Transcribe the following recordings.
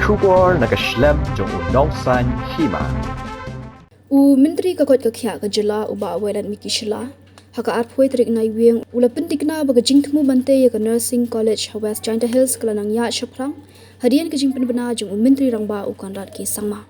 Shubor nakaslem jong unongsan Hima. Menteri kakot kakya kajela uba awelan mikishla haka arpoi trik nai wieng ula pentikna baga Jingthmu bante ya ka nursing college West China Hills kelanang Ïaid Shaphrang hadian ke Jingpynbeit jong menteri rangba ukan rat ki sangma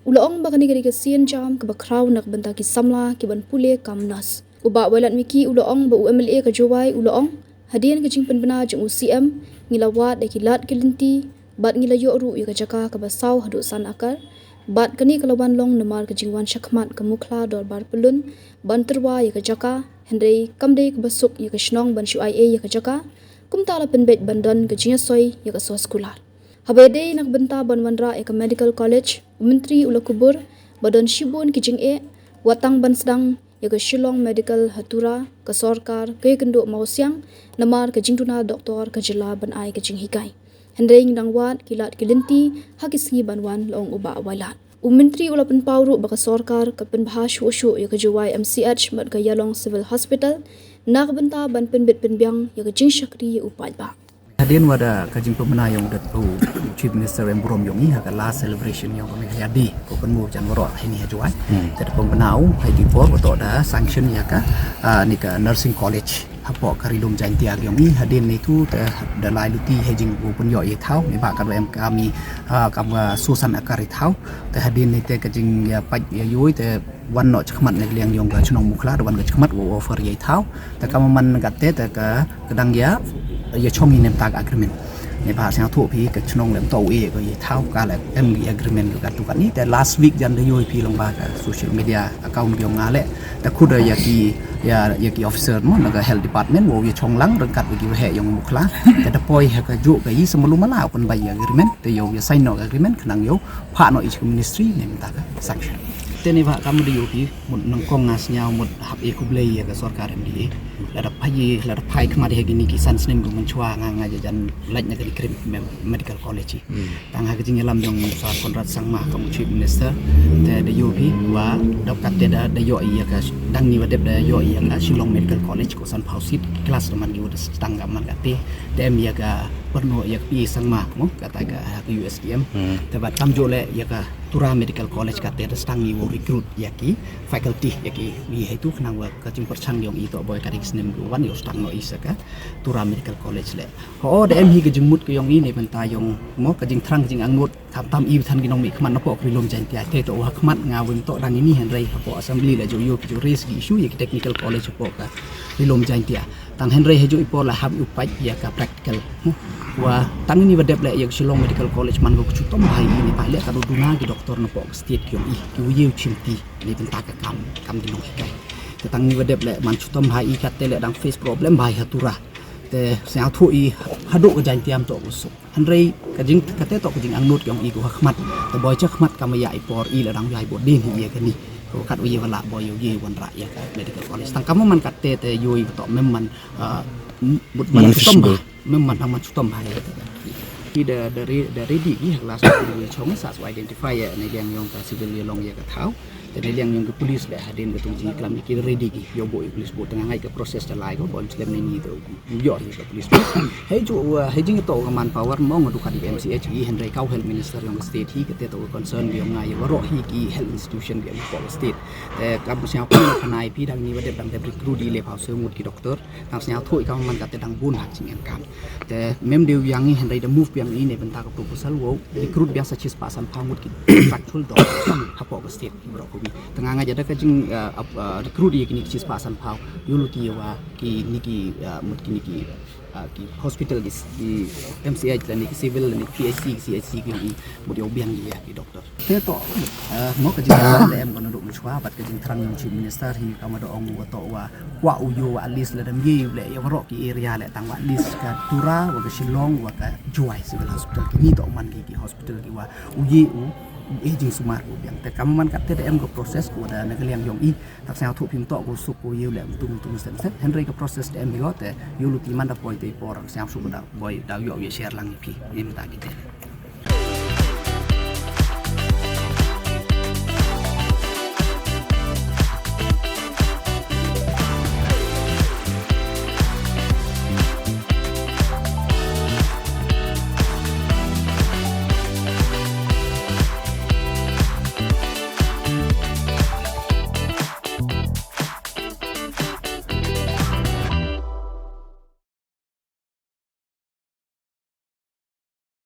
ula ong baga negeri ke sien jam ke bakraw nak benta ki samla ki ban pule kamnas uba awelan miki ula ong ba UMLA ka jowai ula ong hadian ke Jingpynbeit jong UCM ngilawat de kilat kilinti bat ngilayo ru ya ka jaka ka basaw hadu san akar bat kani kalawan long namar ke jingwan syakmat ke mukla dor bar pelun banterwa ya ke jaka hendai kamdei ke basuk ya ke shnong ban syu IA ya ke jaka kumtala penbet bandan ke jinya soy ya ke so skular habede nak benta ban wanra ya ke medical college menteri ula kubur badan shibun ki jing watang ban sedang ya ke shillong medical hatura ke sorkar ke kenduk mausiang namar ke jingtuna doktor ke jela ban ai ke jing hikai hendai ngdang wat kilat kilinti hakisngi banwan long uba awailat menteri ula penpauru baka sorkar ke penbahas ushu ya ke jawai MCH mat ke Yalong Civil Hospital nak benta ban penbit penbiang ya ke jing syakri upat ba Hadirin wada kajing pemena yang datu Chief Minister yang burom yang ini haka last celebration yang kami hayadi ko penmu jan warok ini hajuai tad pemenau hai dipor beto da sanction ya ka ni ka nursing college hapo karilum jantiag yang ini hadirin itu da lailuti hejing bu penyo ye thau ni ba ka em kami kam susan akari thau te hadirin ni te kajing ya paj ya yui te wan no chkhmat ne liang yong ga chunong mukla wan ga chkhmat wo offer ye thau te kamaman gatte te ka kadang ya ya chong inem tag agreement ne ba sang thu pi ka chnong lem to e ko ye thau ka la em agreement ka tu ka ni the last week jan de yoi pi long ba ka social media account yong ngale ta khud ya ki officer mo na health department wo ye chong lang rang kat gi he yong mukla ta da poi ha ka ju ka yi semelu mala kon ba agreement te yo ya sign no agreement khnang yo pha no ich ministry ne ta ka sanction te ni ba kam de yo pi mun nang kong ngas nyao mut hab e ku blei ya ka sarkar MDA la da phai khma de gi ni ki san snem mun chwa nga jan laj na ka krim medical college tang ha jing lam dong sa konrat sangma ka chief minister te de yo pi wa dok kat te da yo ya ka dang ni wa de da yo ya ka shillong medical college ko san phausit class man gi wa stang ga man ka te em ya ka perno ya pi sangma mo kata ka USDM te ba tam jo le ya ka tura medical college ka te stang ni wo recruit ya ki faculty ya ki wi itu khnang wa ka jing perchang yong i to boy ka snem wan yo stang no isaka tura medical college le ho de em hi ke jingmut ke yong i ne benta yong mo ka jing thrang jing angut tam i than gi nong mi khman no po kri lom jan ti te to wa khmat nga wing to dang ini hen rei po assembly la jo yo ki jo raise gi issue ya ki technical college po ka ri lom jan ti tang hen rei hejo ipo la hab upai ya ka practical wa tang ni wadep le ya shillong medical college man go chutom hai ni pa le ka do duna gi doktor no po state ki yong i ki wi chimti ni benta ka kam gi nong kai te tang ni wadep le man chutom hai i ka te le dang face problem bai hatura te sang thu i hadu ka jan tiam to usu han rei ka jing ka te to ka jing angnut yong i go khmat te boy cha khmat ka ma ya i por i le dang yai bo din hi ye ka ni ko kat wi wala boy yo ye wan ra ya ka medical college tang kam man ka te yoi to mem man but man chutom mem man man chutom hai ki dari di gi kelas di chong sa so identify ya ne yang yong ka civil long ya ka thau te yang yong ke police le hadin ke tung ji klam ki ready gi yo boy police bo tengah ngai ke proses ta lai ko bon slem ni to yo ri ke police he ju he jing to ka man power mo ngu ka di MCH gi henry kau health minister yong state hi ke te to concern yong ngai wa ro hi ki health institution gi ko state te kam sia ko khanai pi dang ni wa de dang de recruit di le phau se mut ki doctor tam sia thoi ka man ka te dang bun hak jing kam te mem de yang ni henry de move yang ini benta ka proposal wo recruit biasa chis pasan pamut ki factual dok hapo ka state bro ko bi tengah ngaja da ka jing recruit ye ki chis pasan pau yuluti wa ki niki mut ki niki ki hospital di MCH dan ki civil dan PHC CHC ki mut yo biang dia ki doktor te to mo ka jing le em kono duk mchwa bat ka jing trang chief minister hi ka ma do ong wa to wa uyo at least le dam ye le yo ro ki area le tang wa list ka tura wa ka shillong wa ka juai civil hospital ki ni to man ki hospital ki wa uye jing sumar ko biang te kam man ka te em ko process ko da na liang yong i tak sa thu pim to ko su ko yu le tung sen set henry ko process em bi go te yu lu ti man da poi te por sa su da boy da yo ye share lang pi ni ta ki te